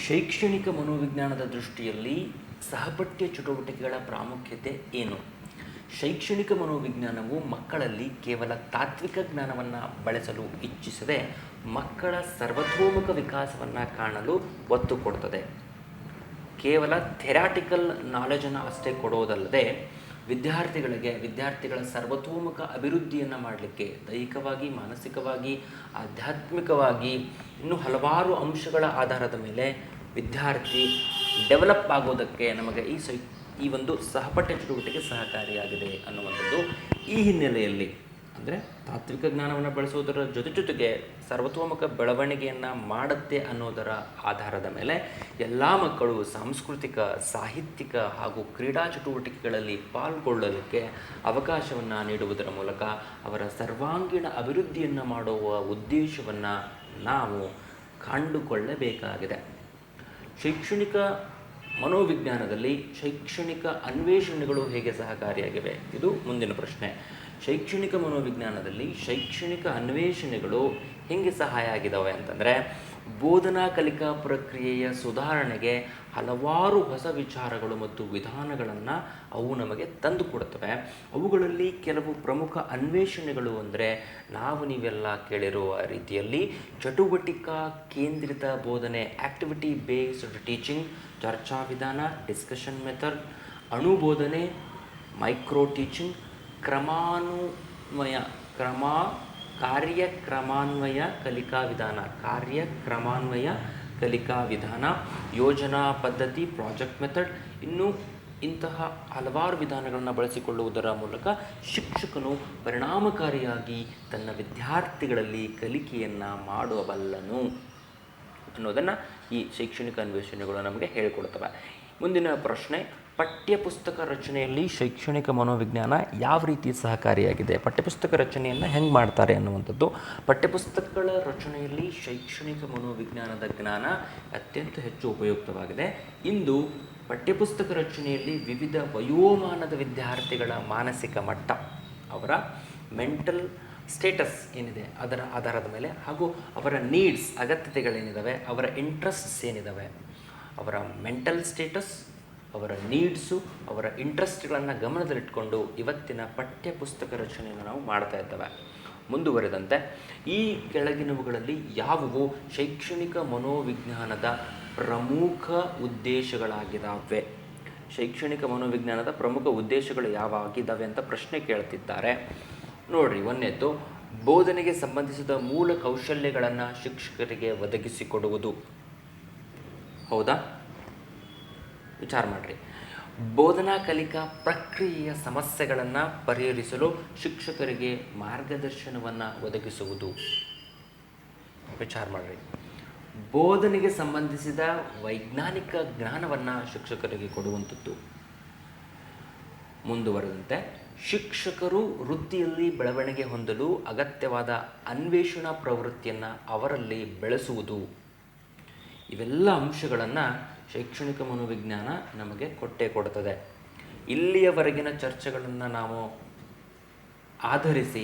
ಶೈಕ್ಷಣಿಕ ಮನೋವಿಜ್ಞಾನದ ದೃಷ್ಟಿಯಲ್ಲಿ ಸಹಪಠ್ಯ ಚಟುವಟಿಕೆಗಳ ಪ್ರಾಮುಖ್ಯತೆ ಏನು? ಶೈಕ್ಷಣಿಕ ಮನೋವಿಜ್ಞಾನವು ಮಕ್ಕಳಲ್ಲಿ ಕೇವಲ ತಾತ್ವಿಕ ಜ್ಞಾನವನ್ನು ಬಳಸಲು ಇಚ್ಛಿಸದೆ ಮಕ್ಕಳ ಸರ್ವತೋಮುಖ ವಿಕಾಸವನ್ನು ಕಾಣಲು ಒತ್ತು ಕೊಡುತ್ತದೆ. ಕೇವಲ ಥೆರಾಟಿಕಲ್ ನಾಲೆಜನ್ನು ಅಷ್ಟೇ ಕೊಡೋದಲ್ಲದೆ ವಿದ್ಯಾರ್ಥಿಗಳ ಸರ್ವತೋಮುಖ ಅಭಿವೃದ್ಧಿಯನ್ನು ಮಾಡಲಿಕ್ಕೆ ದೈಹಿಕವಾಗಿ, ಮಾನಸಿಕವಾಗಿ, ಆಧ್ಯಾತ್ಮಿಕವಾಗಿ ಇನ್ನೂ ಹಲವಾರು ಅಂಶಗಳ ಆಧಾರದ ಮೇಲೆ ವಿದ್ಯಾರ್ಥಿ ಡೆವಲಪ್ ಆಗೋದಕ್ಕೆ ನಮಗೆ ಈ ಒಂದು ಸಹಪಠ್ಯ ಚಟುವಟಿಕೆ ಸಹಕಾರಿಯಾಗಿದೆ ಅನ್ನುವಂಥದ್ದು. ಈ ಹಿನ್ನೆಲೆಯಲ್ಲಿ ಅಂದರೆ ತಾತ್ವಿಕ ಜ್ಞಾನವನ್ನು ಬಳಸೋದರ ಜೊತೆಗೆ ಸರ್ವತೋಮುಖ ಬೆಳವಣಿಗೆಯನ್ನು ಮಾಡುತ್ತೆ ಅನ್ನೋದರ ಆಧಾರದ ಮೇಲೆ ಎಲ್ಲ ಮಕ್ಕಳು ಸಾಂಸ್ಕೃತಿಕ, ಸಾಹಿತ್ಯಿಕ ಹಾಗೂ ಕ್ರೀಡಾ ಚಟುವಟಿಕೆಗಳಲ್ಲಿ ಪಾಲ್ಗೊಳ್ಳಲಿಕ್ಕೆ ಅವಕಾಶವನ್ನು ನೀಡುವುದರ ಮೂಲಕ ಅವರ ಸರ್ವಾಂಗೀಣ ಅಭಿವೃದ್ಧಿಯನ್ನು ಮಾಡುವ ಉದ್ದೇಶವನ್ನು ನಾವು ಕಂಡುಕೊಳ್ಳಬೇಕಾಗಿದೆ. ಶೈಕ್ಷಣಿಕ ಮನೋವಿಜ್ಞಾನದಲ್ಲಿ ಶೈಕ್ಷಣಿಕ ಅನ್ವೇಷಣೆಗಳು ಹೇಗೆ ಸಹಕಾರಿಯಾಗಿವೆ? ಇದು ಮುಂದಿನ ಪ್ರಶ್ನೆ. ಶೈಕ್ಷಣಿಕ ಮನೋವಿಜ್ಞಾನದಲ್ಲಿ ಶೈಕ್ಷಣಿಕ ಅನ್ವೇಷಣೆಗಳು ಹೇಗೆ ಸಹಾಯ ಆಗಿದ್ದಾವೆ ಅಂತಂದರೆ, ಬೋಧನಾ ಕಲಿಕಾ ಪ್ರಕ್ರಿಯೆಯ ಸುಧಾರಣೆಗೆ ಹಲವಾರು ಹೊಸ ವಿಚಾರಗಳು ಮತ್ತು ವಿಧಾನಗಳನ್ನು ಅವು ನಮಗೆ ತಂದು ಕೊಡುತ್ತವೆ. ಅವುಗಳಲ್ಲಿ ಕೆಲವು ಪ್ರಮುಖ ಅನ್ವೇಷಣೆಗಳು ಅಂದರೆ ನೀವೆಲ್ಲ ಕೇಳಿರುವ ರೀತಿಯಲ್ಲಿ ಚಟುವಟಿಕಾ ಕೇಂದ್ರಿತ ಬೋಧನೆ, ಆಕ್ಟಿವಿಟಿ ಬೇಸ್ಡ್ ಟೀಚಿಂಗ್, ಚರ್ಚಾ ವಿಧಾನ, ಡಿಸ್ಕಷನ್ ಮೆಥಡ್, ಅಣುಬೋಧನೆ, ಮೈಕ್ರೋ ಟೀಚಿಂಗ್, ಕಾರ್ಯಕ್ರಮಾನ್ವಯ ಕಲಿಕಾ ವಿಧಾನ, ಯೋಜನಾ ಪದ್ಧತಿ, ಪ್ರಾಜೆಕ್ಟ್ ಮೆಥಡ್, ಇನ್ನು ಇಂತಹ ಹಲವಾರು ವಿಧಾನಗಳನ್ನು ಬಳಸಿಕೊಳ್ಳುವುದರ ಮೂಲಕ ಶಿಕ್ಷಕನು ಪರಿಣಾಮಕಾರಿಯಾಗಿ ತನ್ನ ವಿದ್ಯಾರ್ಥಿಗಳಲ್ಲಿ ಕಲಿಕೆಯನ್ನು ಮಾಡಬಲ್ಲನು ಅನ್ನೋದನ್ನು ಈ ಶೈಕ್ಷಣಿಕ ಅನ್ವೇಷಣೆಗಳು ನಮಗೆ ಹೇಳಿಕೊಡ್ತವೆ. ಮುಂದಿನ ಪ್ರಶ್ನೆ, ಪಠ್ಯಪುಸ್ತಕ ರಚನೆಯಲ್ಲಿ ಶೈಕ್ಷಣಿಕ ಮನೋವಿಜ್ಞಾನ ಯಾವ ರೀತಿ ಸಹಕಾರಿಯಾಗಿದೆ? ಪಠ್ಯಪುಸ್ತಕ ರಚನೆಯನ್ನು ಹೆಂಗೆ ಮಾಡ್ತಾರೆ ಅನ್ನುವಂಥದ್ದು. ಪಠ್ಯಪುಸ್ತಕಗಳ ರಚನೆಯಲ್ಲಿ ಶೈಕ್ಷಣಿಕ ಮನೋವಿಜ್ಞಾನದ ಜ್ಞಾನ ಅತ್ಯಂತ ಹೆಚ್ಚು ಉಪಯುಕ್ತವಾಗಿದೆ. ಇಂದು ಪಠ್ಯಪುಸ್ತಕ ರಚನೆಯಲ್ಲಿ ವಿವಿಧ ವಯೋಮಾನದ ವಿದ್ಯಾರ್ಥಿಗಳ ಮಾನಸಿಕ ಮಟ್ಟ, ಅವರ ಮೆಂಟಲ್ ಸ್ಟೇಟಸ್ ಏನಿದೆ ಅದರ ಆಧಾರದ ಮೇಲೆ, ಹಾಗೂ ಅವರ ನೀಡ್ಸ್, ಅಗತ್ಯತೆಗಳೇನಿದ್ದಾವೆ, ಅವರ ಇಂಟ್ರೆಸ್ಟ್ಸ್ ಏನಿದ್ದಾವೆ, ಅವರ ಮೆಂಟಲ್ ಸ್ಟೇಟಸ್, ಅವರ ನೀಡ್ಸು, ಅವರ ಇಂಟ್ರೆಸ್ಟ್ಗಳನ್ನು ಗಮನದಲ್ಲಿಟ್ಕೊಂಡು ಇವತ್ತಿನ ಪಠ್ಯಪುಸ್ತಕ ರಚನೆಯನ್ನು ನಾವು ಮಾಡ್ತಾ ಇದ್ದೇವೆ. ಮುಂದುವರೆದಂತೆ ಈ ಕೆಳಗಿನವುಗಳಲ್ಲಿ ಯಾವುವು ಶೈಕ್ಷಣಿಕ ಮನೋವಿಜ್ಞಾನದ ಪ್ರಮುಖ ಉದ್ದೇಶಗಳಾಗಿದ್ದಾವೆ? ಶೈಕ್ಷಣಿಕ ಮನೋವಿಜ್ಞಾನದ ಪ್ರಮುಖ ಉದ್ದೇಶಗಳು ಯಾವಾಗಿದ್ದಾವೆ ಅಂತ ಪ್ರಶ್ನೆ ಕೇಳ್ತಿದ್ದಾರೆ. ನೋಡ್ರಿ, ಒಂದನೇದ್ದು ಬೋಧನೆಗೆ ಸಂಬಂಧಿಸಿದ ಮೂಲ ಕೌಶಲ್ಯಗಳನ್ನು ಶಿಕ್ಷಕರಿಗೆ ಒದಗಿಸಿಕೊಡುವುದು. ಹೌದಾ? ವಿಚಾರ ಮಾಡಿರಿ. ಬೋಧನಾ ಕಲಿಕಾ ಪ್ರಕ್ರಿಯೆಯ ಸಮಸ್ಯೆಗಳನ್ನು ಪರಿಹರಿಸಲು ಶಿಕ್ಷಕರಿಗೆ ಮಾರ್ಗದರ್ಶನವನ್ನು ಒದಗಿಸುವುದು. ವಿಚಾರ ಮಾಡಿರಿ. ಬೋಧನೆಗೆ ಸಂಬಂಧಿಸಿದ ವೈಜ್ಞಾನಿಕ ಜ್ಞಾನವನ್ನು ಶಿಕ್ಷಕರಿಗೆ ಕೊಡುವಂಥದ್ದು. ಮುಂದುವರೆದಂತೆ ಶಿಕ್ಷಕರು ವೃತ್ತಿಯಲ್ಲಿ ಬೆಳವಣಿಗೆ ಹೊಂದಲು ಅಗತ್ಯವಾದ ಅನ್ವೇಷಣಾ ಪ್ರವೃತ್ತಿಯನ್ನು ಅವರಲ್ಲಿ ಬೆಳೆಸುವುದು. ಇವೆಲ್ಲ ಅಂಶಗಳನ್ನು ಶೈಕ್ಷಣಿಕ ಮನೋವಿಜ್ಞಾನ ನಮಗೆ ಕೊಡುತ್ತದೆ. ಇಲ್ಲಿಯವರೆಗಿನ ಚರ್ಚೆಗಳನ್ನು ನಾವು ಆಧರಿಸಿ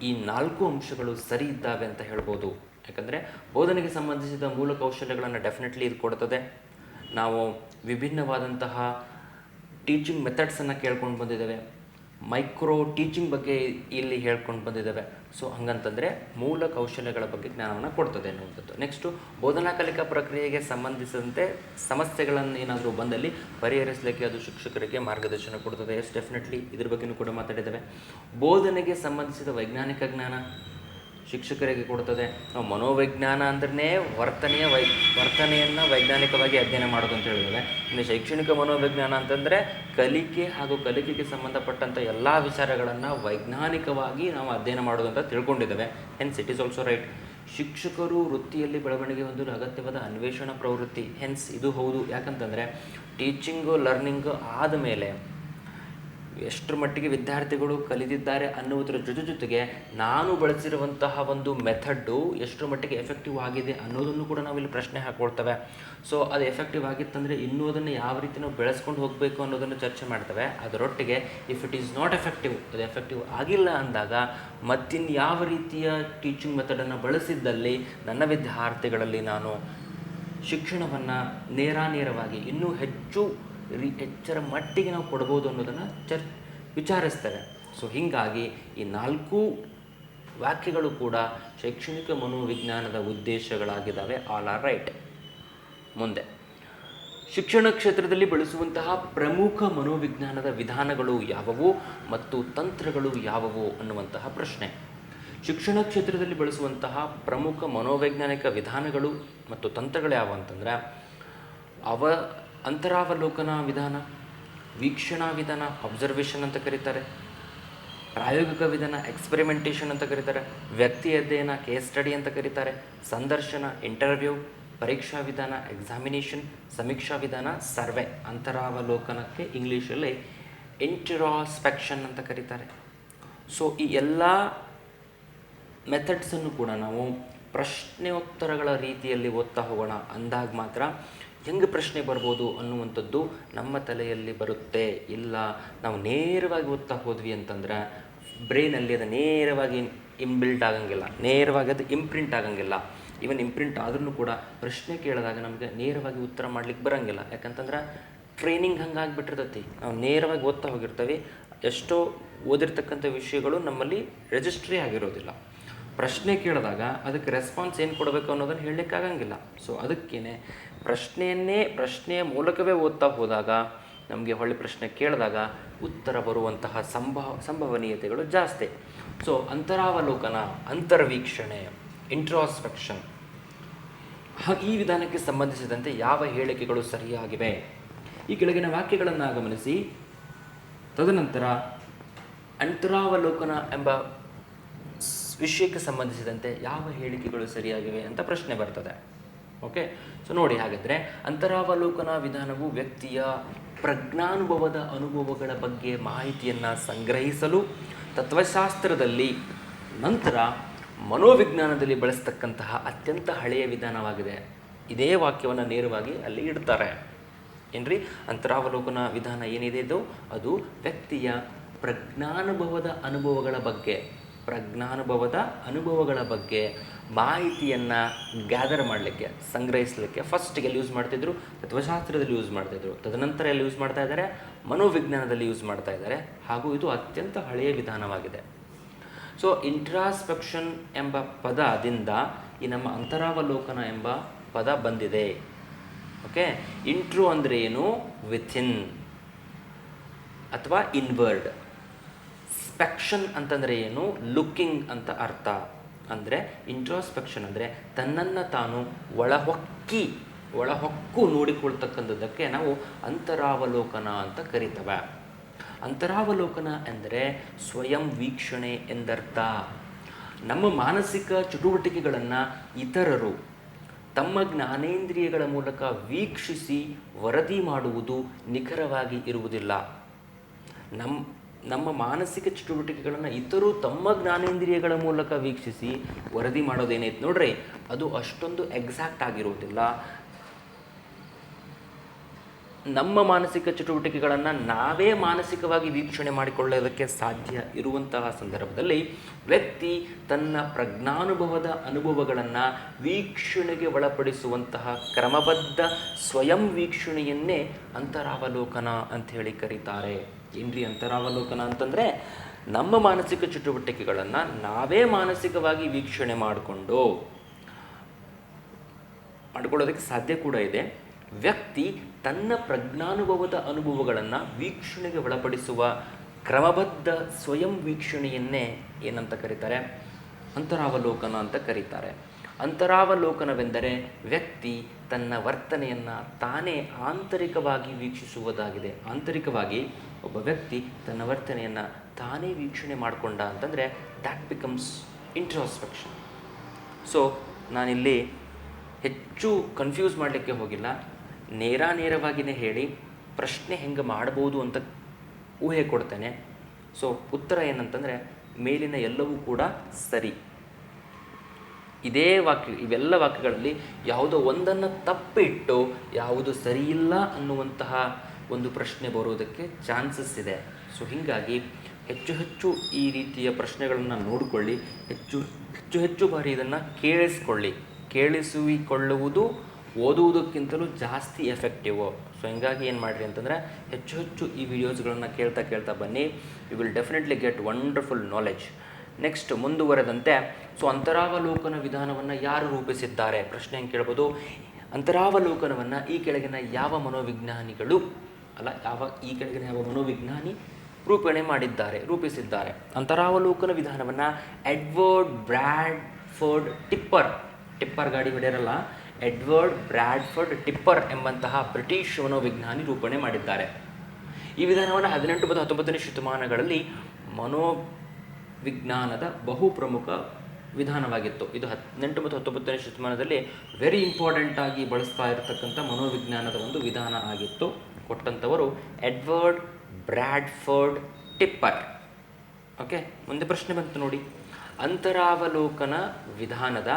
ಈ 4 ಅಂಶಗಳು ಸರಿ ಇದ್ದಾವೆ ಅಂತ ಹೇಳ್ಬೋದು. ಯಾಕಂದರೆ ಬೋಧನೆಗೆ ಸಂಬಂಧಿಸಿದ ಮೂಲ ಕೌಶಲ್ಯಗಳನ್ನು ಡೆಫಿನೆಟ್ಲಿ ಇದು ಕೊಡ್ತದೆ. ನಾವು ವಿಭಿನ್ನವಾದಂತಹ ಟೀಚಿಂಗ್ ಮೆಥಡ್ಸನ್ನು ಕೇಳ್ಕೊಂಡು ಬಂದಿದ್ದೇವೆ. ಮೈಕ್ರೋ ಟೀಚಿಂಗ್ ಬಗ್ಗೆ ಇಲ್ಲಿ ಹೇಳ್ಕೊಂಡು ಬಂದಿದ್ದೇವೆ. ಸೊ ಹಂಗಂತಂದರೆ ಮೂಲ ಕೌಶಲ್ಯಗಳ ಬಗ್ಗೆ ಜ್ಞಾನವನ್ನು ಕೊಡ್ತದೆ ಅನ್ನುವಂಥದ್ದು. ನೆಕ್ಸ್ಟು ಬೋಧನಾ ಕಲಿಕಾ ಪ್ರಕ್ರಿಯೆಗೆ ಸಂಬಂಧಿಸಿದಂತೆ ಸಮಸ್ಯೆಗಳನ್ನು ಏನಾದರೂ ಬಂದಲ್ಲಿ ಪರಿಹರಿಸಲಿಕ್ಕೆ ಅದು ಶಿಕ್ಷಕರಿಗೆ ಮಾರ್ಗದರ್ಶನ ಕೊಡ್ತದೆ. ಎಸ್, ಡೆಫಿನೆಟ್ಲಿ ಇದ್ರ ಬಗ್ಗೆಯೂ ಕೂಡ ಮಾತಾಡಿದ್ದೇವೆ. ಬೋಧನೆಗೆ ಸಂಬಂಧಿಸಿದ ವೈಜ್ಞಾನಿಕ ಜ್ಞಾನ ಶಿಕ್ಷಕರಿಗೆ ಕೊಡ್ತದೆ. ನಾವು ಮನೋವಿಜ್ಞಾನ ಅಂದ್ರೆ ವರ್ತನೆಯನ್ನು ವೈಜ್ಞಾನಿಕವಾಗಿ ಅಧ್ಯಯನ ಮಾಡೋದು ಅಂತ ಹೇಳಿದ್ದೇವೆ. ಇನ್ನು ಶೈಕ್ಷಣಿಕ ಮನೋವಿಜ್ಞಾನ ಅಂತಂದರೆ ಕಲಿಕೆ ಹಾಗೂ ಕಲಿಕೆಗೆ ಸಂಬಂಧಪಟ್ಟಂಥ ಎಲ್ಲ ವಿಚಾರಗಳನ್ನು ವೈಜ್ಞಾನಿಕವಾಗಿ ನಾವು ಅಧ್ಯಯನ ಮಾಡೋದು ಅಂತ ತಿಳ್ಕೊಂಡಿದ್ದೇವೆ. Hence it is also right. ಶಿಕ್ಷಕರು ವೃತ್ತಿಯಲ್ಲಿ ಬೆಳವಣಿಗೆ ಹೊಂದಲು ಅಗತ್ಯವಾದ ಅನ್ವೇಷಣಾ ಪ್ರವೃತ್ತಿ. ಹೆನ್ಸ್ ಇದು ಹೌದು. ಯಾಕಂತಂದರೆ ಟೀಚಿಂಗು, ಲರ್ನಿಂಗು ಆದಮೇಲೆ ಎಷ್ಟರ ಮಟ್ಟಿಗೆ ವಿದ್ಯಾರ್ಥಿಗಳು ಕಲಿತಿದ್ದಾರೆ ಅನ್ನುವುದರ ಜೊತೆಗೆ ನಾನು ಬಳಸಿರುವಂತಹ ಒಂದು ಮೆಥಡ್ಡು ಎಷ್ಟರ ಮಟ್ಟಿಗೆ ಎಫೆಕ್ಟಿವ್ ಆಗಿದೆ ಅನ್ನೋದನ್ನು ಕೂಡ ನಾವಿಲ್ಲಿ ಪ್ರಶ್ನೆ ಹಾಕ್ಕೊಳ್ತೇವೆ. ಸೊ ಅದು ಎಫೆಕ್ಟಿವ್ ಆಗಿತ್ತಂದರೆ ಇನ್ನೂ ಅದನ್ನು ಯಾವ ರೀತಿ ನಾವು ಬೆಳೆಸ್ಕೊಂಡು ಹೋಗಬೇಕು ಅನ್ನೋದನ್ನು ಚರ್ಚೆ ಮಾಡ್ತೇವೆ. ಅದರೊಟ್ಟಿಗೆ if it is not effective, ಅದು ಎಫೆಕ್ಟಿವ್ ಆಗಿಲ್ಲ ಅಂದಾಗ ಮತ್ತಿನ್ಯಾವ ರೀತಿಯ ಟೀಚಿಂಗ್ ಮೆಥಡನ್ನು ಬಳಸಿದ್ದಲ್ಲಿ ನನ್ನ ವಿದ್ಯಾರ್ಥಿಗಳಲ್ಲಿ ನಾನು ಶಿಕ್ಷಣವನ್ನು ನೇರಾನೇರವಾಗಿ ಇನ್ನೂ ಹೆಚ್ಚರ ಮಟ್ಟಿಗೆ ನಾವು ಕೊಡ್ಬೋದು ಅನ್ನೋದನ್ನು ವಿಚಾರಿಸ್ತೇವೆ. ಸೊ ಹೀಗಾಗಿ ಈ 4 ವಾಕ್ಯಗಳು ಕೂಡ ಶೈಕ್ಷಣಿಕ ಮನೋವಿಜ್ಞಾನದ ಉದ್ದೇಶಗಳಾಗಿದ್ದಾವೆ. All are right. ಮುಂದೆ, ಶಿಕ್ಷಣ ಕ್ಷೇತ್ರದಲ್ಲಿ ಬಳಸುವಂತಹ ಪ್ರಮುಖ ಮನೋವಿಜ್ಞಾನದ ವಿಧಾನಗಳು ಯಾವುವು ಮತ್ತು ತಂತ್ರಗಳು ಯಾವುವು ಅನ್ನುವಂತಹ ಪ್ರಶ್ನೆ. ಶಿಕ್ಷಣ ಕ್ಷೇತ್ರದಲ್ಲಿ ಬಳಸುವಂತಹ ಪ್ರಮುಖ ಮನೋವೈಜ್ಞಾನಿಕ ವಿಧಾನಗಳು ಮತ್ತು ತಂತ್ರಗಳು ಯಾವ ಅಂತಂದರೆ ಅಂತರಾವಲೋಕನ ವಿಧಾನ, ವೀಕ್ಷಣಾ ವಿಧಾನ ಅಬ್ಸರ್ವೇಷನ್ ಅಂತ ಕರೀತಾರೆ, ಪ್ರಾಯೋಗಿಕ ವಿಧಾನ ಎಕ್ಸ್ಪೆರಿಮೆಂಟೇಷನ್ ಅಂತ ಕರೀತಾರೆ, ವ್ಯಕ್ತಿ ಅಧ್ಯಯನ ಕೇಸ್ ಸ್ಟಡಿ ಅಂತ ಕರೀತಾರೆ, ಸಂದರ್ಶನ ಇಂಟರ್ವ್ಯೂ, ಪರೀಕ್ಷಾ ವಿಧಾನ ಎಕ್ಸಾಮಿನೇಷನ್, ಸಮೀಕ್ಷಾ ವಿಧಾನ ಸರ್ವೆ, ಅಂತರಾವಲೋಕನಕ್ಕೆ ಇಂಗ್ಲೀಷಲ್ಲಿ ಇಂಟ್ರಾಸ್ಪೆಕ್ಷನ್ ಅಂತ ಕರೀತಾರೆ. ಸೊ ಈ ಎಲ್ಲ ಮೆಥಡ್ಸನ್ನು ಕೂಡ ನಾವು ಪ್ರಶ್ನೆಯೋತ್ತರಗಳ ರೀತಿಯಲ್ಲಿ ಓದ್ತಾ ಹೋಗೋಣ. ಅಂದಾಗ ಮಾತ್ರ ಹೆಂಗೆ ಪ್ರಶ್ನೆ ಬರ್ಬೋದು ಅನ್ನುವಂಥದ್ದು ನಮ್ಮ ತಲೆಯಲ್ಲಿ ಬರುತ್ತೆ. ಇಲ್ಲ ನಾವು ನೇರವಾಗಿ ಓದ್ತಾ ಹೋದ್ವಿ ಅಂತಂದ್ರೆ ಬ್ರೈನಲ್ಲಿ ಅದು ನೇರವಾಗಿ ಇಂಬಿಲ್ಟ್ ಆಗಂಗಿಲ್ಲ, ನೇರವಾಗಿ ಅದು ಇಂಪ್ರಿಂಟ್ ಆಗಂಗಿಲ್ಲ. ಈವನ್ ಇಂಪ್ರಿಂಟ್ ಆದ್ರೂ ಕೂಡ ಪ್ರಶ್ನೆ ಕೇಳಿದಾಗ ನಮಗೆ ನೇರವಾಗಿ ಉತ್ತರ ಮಾಡ್ಲಿಕ್ಕೆ ಬರೋಂಗಿಲ್ಲ. ಯಾಕಂತಂದ್ರೆ ಟ್ರೈನಿಂಗ್ ಹಂಗಾಗಿಬಿಟ್ಟಿರ್ತೈತಿ. ನಾವು ನೇರವಾಗಿ ಓದ್ತಾ ಹೋಗಿರ್ತೀವಿ, ಎಷ್ಟೋ ಓದಿರ್ತಕ್ಕಂಥ ವಿಷಯಗಳು ನಮ್ಮಲ್ಲಿ ರಿಜಿಸ್ಟ್ರಿ ಆಗಿರೋದಿಲ್ಲ. ಪ್ರಶ್ನೆ ಕೇಳಿದಾಗ ಅದಕ್ಕೆ ರೆಸ್ಪಾನ್ಸ್ ಏನು ಕೊಡಬೇಕು ಅನ್ನೋದನ್ನು ಹೇಳಲಿಕ್ಕಾಗಂಗಿಲ್ಲ. ಸೊ ಅದಕ್ಕೇ ಪ್ರಶ್ನೆಯ ಮೂಲಕವೇ ಓದ್ತಾ ಹೋದಾಗ ನಮಗೆ ಹೊಳ್ಳಿ ಪ್ರಶ್ನೆ ಕೇಳಿದಾಗ ಉತ್ತರ ಬರುವಂತಹ ಸಂಭವನೀಯತೆಗಳು ಜಾಸ್ತಿ. ಸೊ ಅಂತರಾವಲೋಕನ, ಅಂತರ್ವೀಕ್ಷಣೆ, ಇಂಟ್ರಾಸ್ಪೆಕ್ಷನ್, ಈ ವಿಧಾನಕ್ಕೆ ಸಂಬಂಧಿಸಿದಂತೆ ಯಾವ ಹೇಳಿಕೆಗಳು ಸರಿಯಾಗಿವೆ? ಈ ಕೆಳಗಿನ ವಾಕ್ಯಗಳನ್ನು ಗಮನಿಸಿ. ತದನಂತರ ಅಂತರಾವಲೋಕನ ಎಂಬ ವಿಷಯಕ್ಕೆ ಸಂಬಂಧಿಸಿದಂತೆ ಯಾವ ಹೇಳಿಕೆಗಳು ಸರಿಯಾಗಿವೆ ಅಂತ ಪ್ರಶ್ನೆ ಬರ್ತದೆ. ಓಕೆ, ಸೊ ನೋಡಿ, ಹಾಗಾದರೆ ಅಂತರಾವಲೋಕನ ವಿಧಾನವು ವ್ಯಕ್ತಿಯ ಪ್ರಜ್ಞಾನುಭವದ ಅನುಭವಗಳ ಬಗ್ಗೆ ಮಾಹಿತಿಯನ್ನು ಸಂಗ್ರಹಿಸಲು ತತ್ವಶಾಸ್ತ್ರದಲ್ಲಿ ನಂತರ ಮನೋವಿಜ್ಞಾನದಲ್ಲಿ ಬಳಸ್ತಕ್ಕಂತಹ ಅತ್ಯಂತ ಹಳೆಯ ವಿಧಾನವಾಗಿದೆ. ಇದೇ ವಾಕ್ಯವನ್ನು ನೇರವಾಗಿ ಅಲ್ಲಿ ಇಡ್ತಾರೆ. ಏನ್ರಿ, ಅಂತರಾವಲೋಕನ ವಿಧಾನ ಏನಿದೆ ಅದು ವ್ಯಕ್ತಿಯ ಪ್ರಜ್ಞಾನುಭವದ ಅನುಭವಗಳ ಬಗ್ಗೆ ಮಾಹಿತಿಯನ್ನು ಗ್ಯಾದರ್ ಮಾಡಲಿಕ್ಕೆ, ಸಂಗ್ರಹಿಸಲಿಕ್ಕೆ ಫಸ್ಟಿಗೆ ಎಲ್ಲಿ ಯೂಸ್ ಮಾಡ್ತಿದ್ರು? ತತ್ವಶಾಸ್ತ್ರದಲ್ಲಿ ಯೂಸ್ ಮಾಡ್ತಿದ್ರು. ತದನಂತರ ಎಲ್ಲಿ ಯೂಸ್ ಮಾಡ್ತಾ ಇದ್ದಾರೆ? ಮನೋವಿಜ್ಞಾನದಲ್ಲಿ ಯೂಸ್ ಮಾಡ್ತಾ ಇದ್ದಾರೆ. ಹಾಗೂ ಇದು ಅತ್ಯಂತ ಹಳೆಯ ವಿಧಾನವಾಗಿದೆ. ಸೊ ಇಂಟ್ರಾಸ್ಪೆಕ್ಷನ್ ಎಂಬ ಪದದಿಂದ ಈ ನಮ್ಮ ಅಂತರಾವಲೋಕನ ಎಂಬ ಪದ ಬಂದಿದೆ. ಓಕೆ, ಇಂಟ್ರೋ ಅಂದರೆ ಏನು? ವಿಥಿನ್ ಅಥವಾ ಇನ್ವರ್ಡ್. ಸ್ಪೆಕ್ಷನ್ ಅಂತಂದರೆ ಏನು? ಲುಕ್ಕಿಂಗ್ ಅಂತ ಅರ್ಥ. ಅಂದರೆ ಇಂಟ್ರಾಸ್ಪೆಕ್ಷನ್ ಅಂದರೆ ತನ್ನನ್ನು ತಾನು ಒಳಹೊಕ್ಕು ನೋಡಿಕೊಳ್ತಕ್ಕಂಥದ್ದಕ್ಕೆ ನಾವು ಅಂತರಾವಲೋಕನ ಅಂತ ಕರಿತೇವೆ. ಅಂತರಾವಲೋಕನ ಎಂದರೆ ಸ್ವಯಂ ವೀಕ್ಷಣೆ ಎಂದರ್ಥ. ನಮ್ಮ ಮಾನಸಿಕ ಚಟುವಟಿಕೆಗಳನ್ನು ಇತರರು ತಮ್ಮ ಜ್ಞಾನೇಂದ್ರಿಯಗಳ ಮೂಲಕ ವೀಕ್ಷಿಸಿ ವರದಿ ಮಾಡುವುದು ನಿಖರವಾಗಿ ಇರುವುದಿಲ್ಲ. ನಮ್ಮ ಮಾನಸಿಕ ಚಟುವಟಿಕೆಗಳನ್ನು ಇತರರು ತಮ್ಮ ಜ್ಞಾನೇಂದ್ರಿಯಗಳ ಮೂಲಕ ವೀಕ್ಷಿಸಿ ವರದಿ ಮಾಡೋದೇನೈತೆ ನೋಡ್ರಿ, ಅದು ಅಷ್ಟೊಂದು ಎಕ್ಸಾಕ್ಟ್ ಆಗಿರುವುದಿಲ್ಲ. ನಮ್ಮ ಮಾನಸಿಕ ಚಟುವಟಿಕೆಗಳನ್ನು ನಾವೇ ಮಾನಸಿಕವಾಗಿ ವೀಕ್ಷಣೆ ಮಾಡಿಕೊಳ್ಳೋದಕ್ಕೆ ಸಾಧ್ಯ ಇರುವಂತಹ ಸಂದರ್ಭದಲ್ಲಿ ವ್ಯಕ್ತಿ ತನ್ನ ಪ್ರಜ್ಞಾನುಭವದ ಅನುಭವಗಳನ್ನು ವೀಕ್ಷಣೆಗೆ ಒಳಪಡಿಸುವಂತಹ ಕ್ರಮಬದ್ಧ ಸ್ವಯಂ ವೀಕ್ಷಣೆಯನ್ನೇ ಅಂತರಾವಲೋಕನ ಅಂಥೇಳಿ ಕರೀತಾರೆ. ಏನ್ರಿ ಅಂತರಾವಲೋಕನ ಅಂತಂದರೆ ನಮ್ಮ ಮಾನಸಿಕ ಚಟುವಟಿಕೆಗಳನ್ನು ನಾವೇ ಮಾನಸಿಕವಾಗಿ ವೀಕ್ಷಣೆ ಮಾಡಿಕೊಳ್ಳೋದಕ್ಕೆ ಸಾಧ್ಯ ಕೂಡ ಇದೆ. ವ್ಯಕ್ತಿ ತನ್ನ ಪ್ರಜ್ಞಾನುಭವದ ಅನುಭವಗಳನ್ನು ವೀಕ್ಷಣೆಗೆ ಒಳಪಡಿಸುವ ಕ್ರಮಬದ್ಧ ಸ್ವಯಂ ವೀಕ್ಷಣೆಯನ್ನೇ ಏನಂತ ಕರೀತಾರೆ? ಅಂತರಾವಲೋಕನ ಅಂತ ಕರೀತಾರೆ. ಅಂತರಾವಲೋಕನವೆಂದರೆ ವ್ಯಕ್ತಿ ತನ್ನ ವರ್ತನೆಯನ್ನು ತಾನೇ ಆಂತರಿಕವಾಗಿ ವೀಕ್ಷಿಸುವುದಾಗಿದೆ. ಆಂತರಿಕವಾಗಿ ಒಬ್ಬ ವ್ಯಕ್ತಿ ತನ್ನ ವರ್ತನೆಯನ್ನು ತಾನೇ ವೀಕ್ಷಣೆ ಮಾಡಿಕೊಂಡ ಅಂತಂದರೆ ದ್ಯಾಟ್ ಬಿಕಮ್ಸ್ ಇಂಟ್ರಾಸ್ಪೆಕ್ಷನ್. ಸೊ ನಾನಿಲ್ಲಿ ಹೆಚ್ಚು ಕನ್ಫ್ಯೂಸ್ ಮಾಡಲಿಕ್ಕೆ ಹೋಗಿಲ್ಲ, ನೇರವಾಗಿಯೇ ಹೇಳಿ ಪ್ರಶ್ನೆ ಹೆಂಗೆ ಮಾಡ್ಬೋದು ಅಂತ ಊಹೆ ಕೊಡ್ತೇನೆ. ಸೊ ಉತ್ತರ ಏನಂತಂದರೆ ಮೇಲಿನ ಎಲ್ಲವೂ ಕೂಡ ಸರಿ. ಇವೆಲ್ಲ ವಾಕ್ಯಗಳಲ್ಲಿ ಯಾವುದೋ ಒಂದನ್ನು ತಪ್ಪಿಟ್ಟು ಯಾವುದು ಸರಿಯಿಲ್ಲ ಅನ್ನುವಂತಹ ಒಂದು ಪ್ರಶ್ನೆ ಬರೋದಕ್ಕೆ ಚಾನ್ಸಸ್ ಇದೆ. ಸೊ ಹೀಗಾಗಿ ಹೆಚ್ಚು ಈ ರೀತಿಯ ಪ್ರಶ್ನೆಗಳನ್ನು ನೋಡಿಕೊಳ್ಳಿ, ಹೆಚ್ಚು ಬಾರಿ ಇದನ್ನು ಕೇಳಿಸಿಕೊಳ್ಳುವುದು ಓದುವುದಕ್ಕಿಂತಲೂ ಜಾಸ್ತಿ ಎಫೆಕ್ಟಿವ್. ಸೊ ಹಿಂಗಾಗಿ ಏನು ಮಾಡಿರಿ ಅಂತಂದರೆ ಹೆಚ್ಚು ಹೆಚ್ಚು ಈ ವಿಡಿಯೋಸ್ಗಳನ್ನು ಕೇಳ್ತಾ ಬನ್ನಿ. You will definitely get wonderful knowledge. Next ಮುಂದುವರೆದಂತೆ, ಸೊ ಅಂತರಾವಲೋಕನ ವಿಧಾನವನ್ನು ಯಾರು ರೂಪಿಸಿದ್ದಾರೆ ಪ್ರಶ್ನೆ ಹೆಂಗೆ ಕೇಳ್ಬೋದು. ಅಂತರಾವಲೋಕನವನ್ನು ಈ ಕೆಳಗಿನ ಯಾವ ಮನೋವಿಜ್ಞಾನಿ ರೂಪಿಸಿದ್ದಾರೆ. ಅಂತರಾವಲೋಕನ ವಿಧಾನವನ್ನು ಎಡ್ವರ್ಡ್ ಬ್ರಾಡ್ಫರ್ಡ್ ಟಿಪ್ಪರ್ ಗಾಡಿ ಹೊಡೆಯರಲ್ಲ, ಎಡ್ವರ್ಡ್ ಬ್ರಾಡ್ಫರ್ಡ್ ಟಿಪ್ಪರ್ ಎಂಬಂತಹ ಬ್ರಿಟಿಷ್ ಮನೋವಿಜ್ಞಾನಿ ರೂಪಣೆ ಮಾಡಿದ್ದಾರೆ. ಈ ವಿಧಾನವನ್ನು 18 ಮತ್ತು 19ನೇ ಶತಮಾನಗಳಲ್ಲಿ ಮನೋವಿಜ್ಞಾನದ ಬಹು ಪ್ರಮುಖ ವಿಧಾನವಾಗಿತ್ತು. ಇದು 18 ಮತ್ತು 19ನೇ ಶತಮಾನದಲ್ಲಿ ವೆರಿ ಇಂಪಾರ್ಟೆಂಟ್ ಆಗಿ ಬಳಸ್ತಾ ಇರತಕ್ಕಂಥ ಮನೋವಿಜ್ಞಾನದ ಒಂದು ವಿಧಾನ ಆಗಿತ್ತು. ಕೊಟ್ಟಂಥವರು ಎಡ್ವರ್ಡ್ ಬ್ರಾಡ್ಫರ್ಡ್ ಟಿಪ್ಪರ್. ಓಕೆ, ಮುಂದೆ ಪ್ರಶ್ನೆ ಬಂತು ನೋಡಿ. ಅಂತರಾವಲೋಕನ ವಿಧಾನದ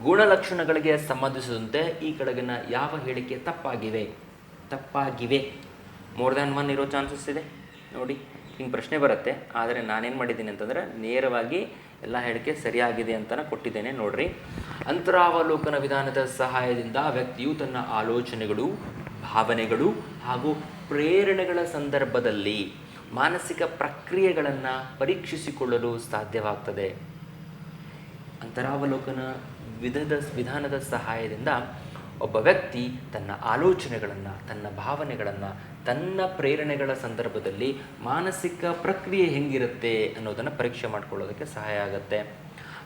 ಗುಣಲಕ್ಷಣಗಳಿಗೆ ಸಂಬಂಧಿಸಿದಂತೆ ಈ ಕೆಳಗಿನ ಯಾವ ಹೇಳಿಕೆ ತಪ್ಪಾಗಿವೆ. ಮೋರ್ ದ್ಯಾನ್ ಒನ್ ಇರೋ ಚಾನ್ಸಸ್ ಇದೆ ನೋಡಿ. ಹಿಂಗೆ ಪ್ರಶ್ನೆ ಬರುತ್ತೆ, ಆದರೆ ನಾನೇನು ಮಾಡಿದ್ದೀನಿ ಅಂತಂದರೆ ನೇರವಾಗಿ ಎಲ್ಲ ಹೇಳಿಕೆ ಸರಿಯಾಗಿದೆ ಅಂತಲೇ ಕೊಟ್ಟಿದ್ದೇನೆ ನೋಡ್ರಿ. ಅಂತರಾವಲೋಕನ ವಿಧಾನದ ಸಹಾಯದಿಂದ ವ್ಯಕ್ತಿಯು ತನ್ನ ಆಲೋಚನೆಗಳು, ಭಾವನೆಗಳು ಹಾಗೂ ಪ್ರೇರಣೆಗಳ ಸಂದರ್ಭದಲ್ಲಿ ಮಾನಸಿಕ ಪ್ರಕ್ರಿಯೆಗಳನ್ನು ಪರೀಕ್ಷಿಸಿಕೊಳ್ಳಲು ಸಾಧ್ಯವಾಗ್ತದೆ. ಅಂತರಾವಲೋಕನ ವಿಧಾನದ ಸಹಾಯದಿಂದ ಒಬ್ಬ ವ್ಯಕ್ತಿ ತನ್ನ ಆಲೋಚನೆಗಳನ್ನು, ತನ್ನ ಭಾವನೆಗಳನ್ನು, ತನ್ನ ಪ್ರೇರಣೆಗಳ ಸಂದರ್ಭದಲ್ಲಿ ಮಾನಸಿಕ ಪ್ರಕ್ರಿಯೆ ಹೆಂಗಿರುತ್ತೆ ಅನ್ನೋದನ್ನು ಪರೀಕ್ಷೆ ಮಾಡಿಕೊಳ್ಳೋದಕ್ಕೆ ಸಹಾಯ ಆಗುತ್ತೆ.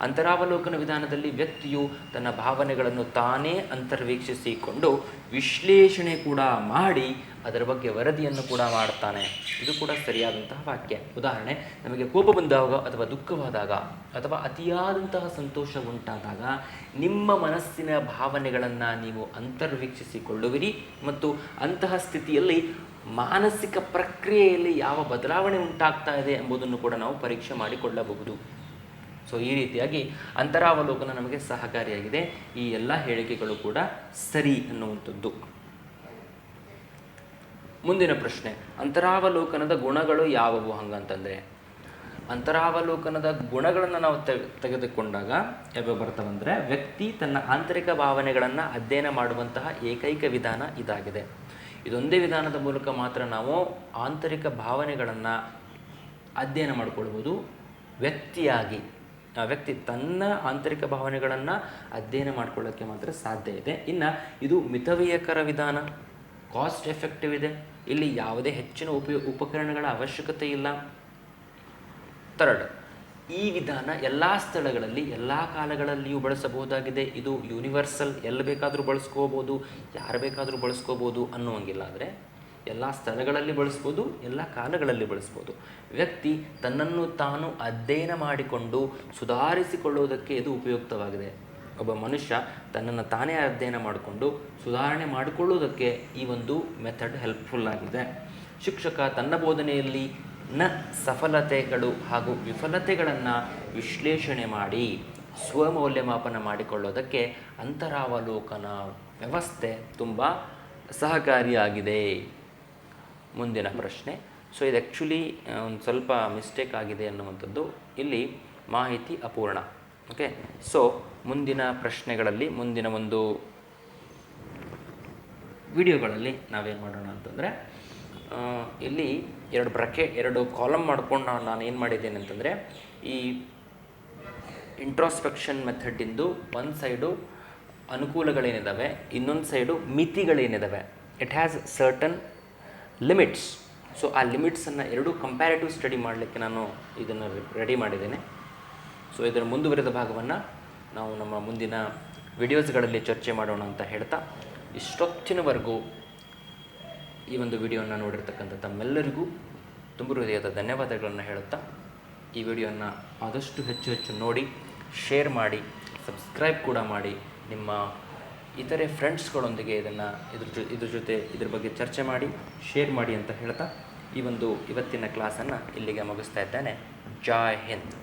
ಅಂತರಾವಲೋಕನ ವಿಧಾನದಲ್ಲಿ ವ್ಯಕ್ತಿಯು ತನ್ನ ಭಾವನೆಗಳನ್ನು ತಾನೇ ಅಂತರ್ವೀಕ್ಷಿಸಿಕೊಂಡು ವಿಶ್ಲೇಷಣೆ ಕೂಡ ಮಾಡಿ ಅದರ ಬಗ್ಗೆ ವರದಿಯನ್ನು ಕೂಡ ಮಾಡ್ತಾನೆ. ಇದು ಕೂಡ ಸರಿಯಾದಂತಹ ವಾಕ್ಯ. ಉದಾಹರಣೆ, ನಮಗೆ ಕೋಪ ಬಂದಾಗ ಅಥವಾ ದುಃಖವಾದಾಗ ಅಥವಾ ಅತಿಯಾದಂತಹ ಸಂತೋಷ ಉಂಟಾದಾಗ ನಿಮ್ಮ ಮನಸ್ಸಿನ ಭಾವನೆಗಳನ್ನು ನೀವು ಅಂತರ್ವೀಕ್ಷಿಸಿಕೊಳ್ಳುವಿರಿ ಮತ್ತು ಅಂತಹ ಸ್ಥಿತಿಯಲ್ಲಿ ಮಾನಸಿಕ ಪ್ರಕ್ರಿಯೆಯಲ್ಲಿ ಯಾವ ಬದಲಾವಣೆ ಉಂಟಾಗ್ತಾ ಇದೆ ಎಂಬುದನ್ನು ಕೂಡ ನಾವು ಪರೀಕ್ಷೆ ಮಾಡಿಕೊಳ್ಳಬಹುದು. ಸೊ ಈ ರೀತಿಯಾಗಿ ಅಂತರಾವಲೋಕನ ನಮಗೆ ಸಹಕಾರಿಯಾಗಿದೆ. ಈ ಎಲ್ಲ ಹೇಳಿಕೆಗಳು ಕೂಡ ಸರಿ ಅನ್ನುವಂಥದ್ದು. ಮುಂದಿನ ಪ್ರಶ್ನೆ, ಅಂತರಾವಲೋಕನದ ಗುಣಗಳು ಯಾವುವು ಹಂಗಂತಂದರೆ, ಅಂತರಾವಲೋಕನದ ಗುಣಗಳನ್ನು ನಾವು ತೆಗೆದುಕೊಂಡಾಗ ಯಾವ್ಯಾವ ಬರ್ತಾವಂದರೆ, ವ್ಯಕ್ತಿ ತನ್ನ ಆಂತರಿಕ ಭಾವನೆಗಳನ್ನು ಅಧ್ಯಯನ ಮಾಡುವಂತಹ ಏಕೈಕ ವಿಧಾನ ಇದಾಗಿದೆ. ಇದೊಂದೇ ವಿಧಾನದ ಮೂಲಕ ಮಾತ್ರ ನಾವು ಆಂತರಿಕ ಭಾವನೆಗಳನ್ನು ಅಧ್ಯಯನ ಮಾಡಿಕೊಳ್ಬೋದು. ವ್ಯಕ್ತಿ ತನ್ನ ಆಂತರಿಕ ಭಾವನೆಗಳನ್ನು ಅಧ್ಯಯನ ಮಾಡಿಕೊಳ್ಳೋಕ್ಕೆ ಮಾತ್ರ ಸಾಧ್ಯ ಇದೆ. ಇನ್ನು ಇದು ಮಿತವ್ಯಯಕರ ವಿಧಾನ, ಕಾಸ್ಟ್ ಎಫೆಕ್ಟಿವ್ ಇದೆ. ಇಲ್ಲಿ ಯಾವುದೇ ಹೆಚ್ಚಿನ ಉಪಕರಣಗಳ ಅವಶ್ಯಕತೆ ಇಲ್ಲ. ಥರ್ಡ್, ಈ ವಿಧಾನ ಎಲ್ಲ ಸ್ಥಳಗಳಲ್ಲಿ ಎಲ್ಲ ಕಾಲಗಳಲ್ಲಿಯೂ ಬಳಸಬಹುದಾಗಿದೆ. ಇದು ಯೂನಿವರ್ಸಲ್, ಎಲ್ಲಿ ಬೇಕಾದರೂ ಬಳಸ್ಕೋಬೋದು, ಯಾರು ಬೇಕಾದರೂ ಬಳಸ್ಕೋಬೋದು ಅನ್ನುವಂಗಿಲ್ಲ. ಆದರೆ ಎಲ್ಲ ಸ್ಥಳಗಳಲ್ಲಿ ಬಳಸ್ಬೋದು, ಎಲ್ಲ ಕಾಲಗಳಲ್ಲಿ ಬಳಸ್ಬೋದು. ವ್ಯಕ್ತಿ ತನ್ನನ್ನು ತಾನು ಅಧ್ಯಯನ ಮಾಡಿಕೊಂಡು ಸುಧಾರಿಸಿಕೊಳ್ಳುವುದಕ್ಕೆ ಇದು ಉಪಯುಕ್ತವಾಗಿದೆ. ಒಬ್ಬ ಮನುಷ್ಯ ತನ್ನನ್ನು ತಾನೇ ಅಧ್ಯಯನ ಮಾಡಿಕೊಂಡು ಸುಧಾರಣೆ ಮಾಡಿಕೊಳ್ಳುವುದಕ್ಕೆ ಈ ಒಂದು ಮೆಥಡ್ ಹೆಲ್ಪ್ಫುಲ್ ಆಗಿದೆ. ಶಿಕ್ಷಕ ತನ್ನ ಬೋಧನೆಯಲ್ಲಿ ಸಫಲತೆಗಳು ಹಾಗೂ ವಿಫಲತೆಗಳನ್ನು ವಿಶ್ಲೇಷಣೆ ಮಾಡಿ ಸ್ವಮೌಲ್ಯಮಾಪನ ಮಾಡಿಕೊಳ್ಳೋದಕ್ಕೆ ಅಂತರಾವಲೋಕನ ವ್ಯವಸ್ಥೆ ತುಂಬ ಸಹಕಾರಿಯಾಗಿದೆ. ಮುಂದಿನ ಪ್ರಶ್ನೆ, ಸೊ ಇದು ಆ್ಯಕ್ಚುಲಿ ಒಂದು ಸ್ವಲ್ಪ ಮಿಸ್ಟೇಕ್ ಆಗಿದೆ ಅನ್ನುವಂಥದ್ದು. ಇಲ್ಲಿ ಮಾಹಿತಿ ಅಪೂರ್ಣ. ಓಕೆ, ಸೊ ಮುಂದಿನ ಪ್ರಶ್ನೆಗಳಲ್ಲಿ, ಮುಂದಿನ ಒಂದು ವಿಡಿಯೋಗಳಲ್ಲಿ ನಾವೇನು ಮಾಡೋಣ ಅಂತಂದರೆ, ಇಲ್ಲಿ ಎರಡು ಕಾಲಮ್ ಮಾಡ್ಕೊಂಡು ನಾನು ಏನು ಮಾಡಿದ್ದೇನೆ ಅಂತಂದರೆ, ಈ ಇಂಟ್ರಾಸ್ಪೆಕ್ಷನ್ ಮೆಥಡಿಂದು ಒಂದು ಸೈಡು ಅನುಕೂಲಗಳೇನಿದ್ದಾವೆ, ಇನ್ನೊಂದು ಸೈಡು ಮಿತಿಗಳೇನಿದ್ದಾವೆ. It has certain limits. So ಆ ಲಿಮಿಟ್ಸನ್ನು ಎರಡೂ ಕಂಪ್ಯಾರಿಟಿವ್ ಸ್ಟಡಿ ಮಾಡಲಿಕ್ಕೆ ನಾನು ಇದನ್ನು ರೆಡಿ ಮಾಡಿದ್ದೇನೆ. ಸೊ ಇದರ ಮುಂದುವರೆದ ಭಾಗವನ್ನು ನಾವು ನಮ್ಮ ಮುಂದಿನ ವಿಡಿಯೋಸ್ಗಳಲ್ಲಿ ಚರ್ಚೆ ಮಾಡೋಣ ಅಂತ ಹೇಳ್ತಾ, ಇಷ್ಟೊತ್ತಿನವರೆಗೂ ಈ ಒಂದು ವಿಡಿಯೋನ ನೋಡಿರ್ತಕ್ಕಂಥ ತಮ್ಮೆಲ್ಲರಿಗೂ ತುಂಬ ಹೃದಯದ ಧನ್ಯವಾದಗಳನ್ನು ಹೇಳುತ್ತಾ, ಈ ವಿಡಿಯೋನ ಆದಷ್ಟು ಹೆಚ್ಚು ನೋಡಿ, ಶೇರ್ ಮಾಡಿ, ಸಬ್ಸ್ಕ್ರೈಬ್ ಕೂಡ ಮಾಡಿ, ನಿಮ್ಮ ಇತರೆ ಫ್ರೆಂಡ್ಸ್ಗಳೊಂದಿಗೆ ಇದ್ರ ಬಗ್ಗೆ ಚರ್ಚೆ ಮಾಡಿ, ಶೇರ್ ಮಾಡಿ ಅಂತ ಹೇಳ್ತಾ ಇವತ್ತಿನ ಕ್ಲಾಸನ್ನು ಇಲ್ಲಿಗೆ ಮುಗಿಸ್ತಾ ಇದ್ದೇನೆ. ಜೈ ಹಿಂದ್.